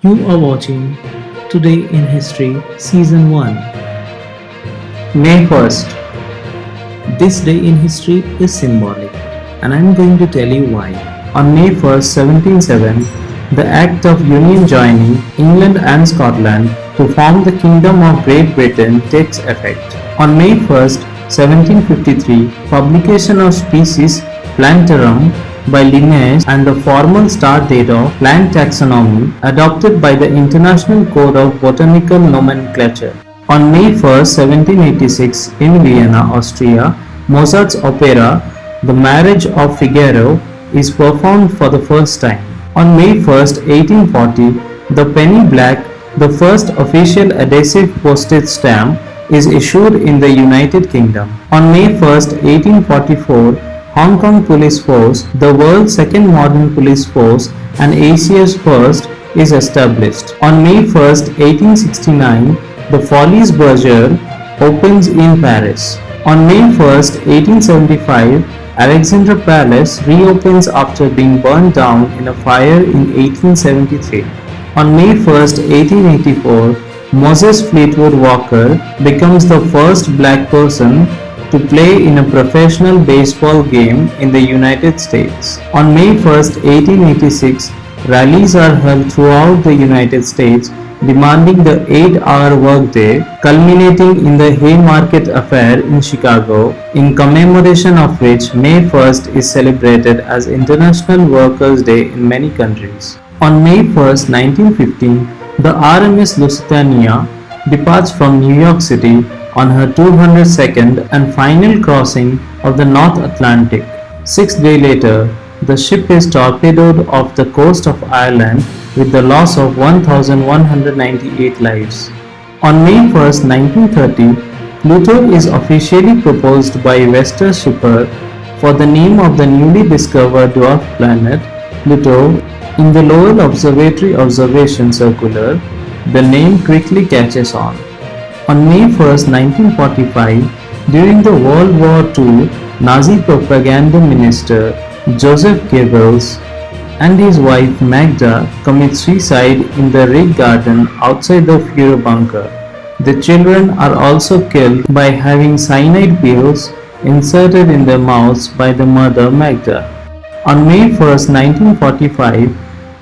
You are watching Today in History Season 1. May 1st. This day in history is symbolic, and I am going to tell you why. On May 1st, 1707, the Act of Union joining England and Scotland to form the Kingdom of Great Britain takes effect. On May 1st, 1753, publication of Species Plantarum by Linnaeus and the formal start date of plant taxonomy adopted by the International Code of Botanical Nomenclature. On May 1st, 1786, in Vienna, Austria, Mozart's opera The Marriage of Figaro is performed for the first time. On May 1st, 1840, the penny black, the first official adhesive postage stamp, is issued in the United Kingdom. On May 1st, 1844, Hong Kong Police Force, the world's second modern police force and Asia's first, is established. On May 1st, 1869, the Folies Bergère opens in Paris. On May 1st, 1875, Alexandra Palace reopens after being burned down in a fire in 1873. On May 1st, 1884, Moses Fleetwood Walker becomes the first black person to play in a professional baseball game in the United States. On May 1st, 1886, rallies are held throughout the United States demanding the 8-hour workday, culminating in the Haymarket Affair in Chicago, in commemoration of which May 1st is celebrated as International Workers' Day in many countries. On May 1st, 1915, the RMS Lusitania departs from New York City on her 202nd and final crossing of the North Atlantic. 6 days later, the ship is torpedoed off the coast of Ireland with the loss of 1,198 lives. On May 1st, 1930, Pluto is officially proposed by Wester Shipper for the name of the newly discovered dwarf planet, Pluto. In the Lowell Observatory Observation Circular, the name quickly catches on. On May 1st, 1945, during the World War II, Nazi propaganda minister Joseph Goebbels and his wife Magda commit suicide in the Rig Garden outside the Fuhrer bunker. The children are also killed by having cyanide pills inserted in their mouths by the mother Magda. On May 1st, 1945,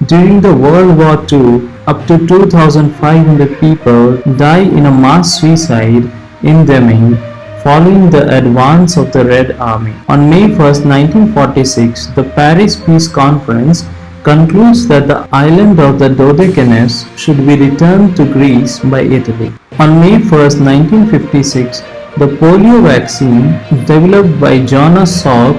during the World War II, up to 2,500 people die in a mass suicide in Deming following the advance of the Red Army. On May 1st, 1946, the Paris Peace Conference concludes that the island of the Dodecanese should be returned to Greece by Italy. On May 1st, 1956, the polio vaccine developed by Jonas Salk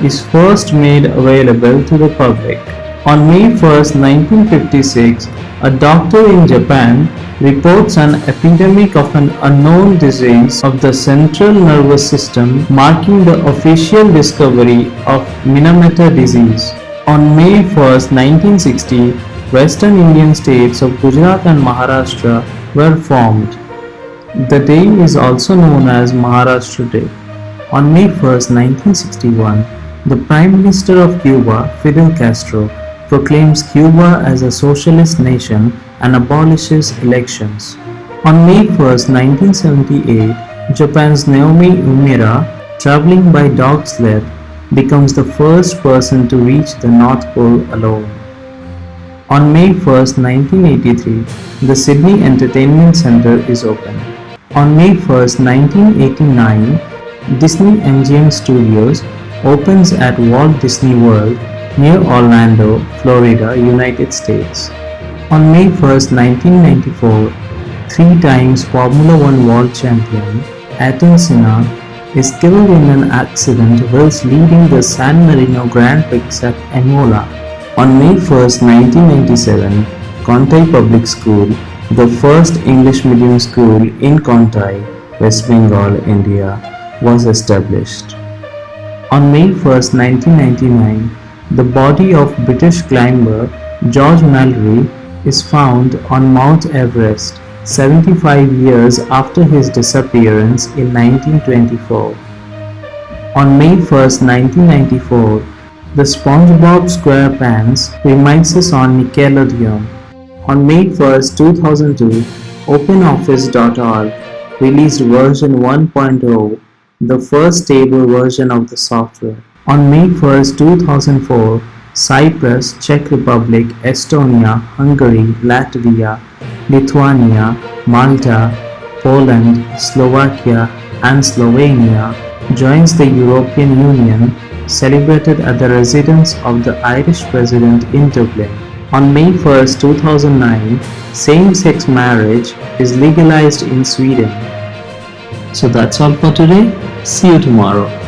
is first made available to the public. On May 1st, 1956, a doctor in Japan reports an epidemic of an unknown disease of the central nervous system, marking the official discovery of Minamata disease. On May 1st, 1960, Western Indian states of Gujarat and Maharashtra were formed. The day is also known as Maharashtra Day. On May 1st, 1961, the Prime Minister of Cuba, Fidel Castro, proclaims Cuba as a socialist nation and abolishes elections. On May 1st, 1978, Japan's Naomi Umura, traveling by dog sled, becomes the first person to reach the North Pole alone. On May 1st, 1983, the Sydney Entertainment Centre is opened. On May 1st, 1989, Disney MGM Studios opens at Walt Disney World near Orlando, Florida, United States. On May 1st, 1994, 3 times Formula One World Champion Ayrton Senna is killed in an accident whilst leading the San Marino Grand Prix at Imola. On May 1st, 1997, Contai Public School, the first English medium school in Contai, West Bengal, India, was established. On May 1st, 1999, the body of British climber George Mallory is found on Mount Everest 75 years after his disappearance in 1924. On May 1st, 1994, the SpongeBob SquarePants reminisces on Nickelodeon. On May 1st, 2002, OpenOffice.org released version 1.0, the first stable version of the software. On May 1st, 2004, Cyprus, Czech Republic, Estonia, Hungary, Latvia, Lithuania, Malta, Poland, Slovakia, and Slovenia joins the European Union, celebrated at the residence of the Irish President in Dublin. On May 1st, 2009, same-sex marriage is legalized in Sweden. So that's all for today. See you tomorrow.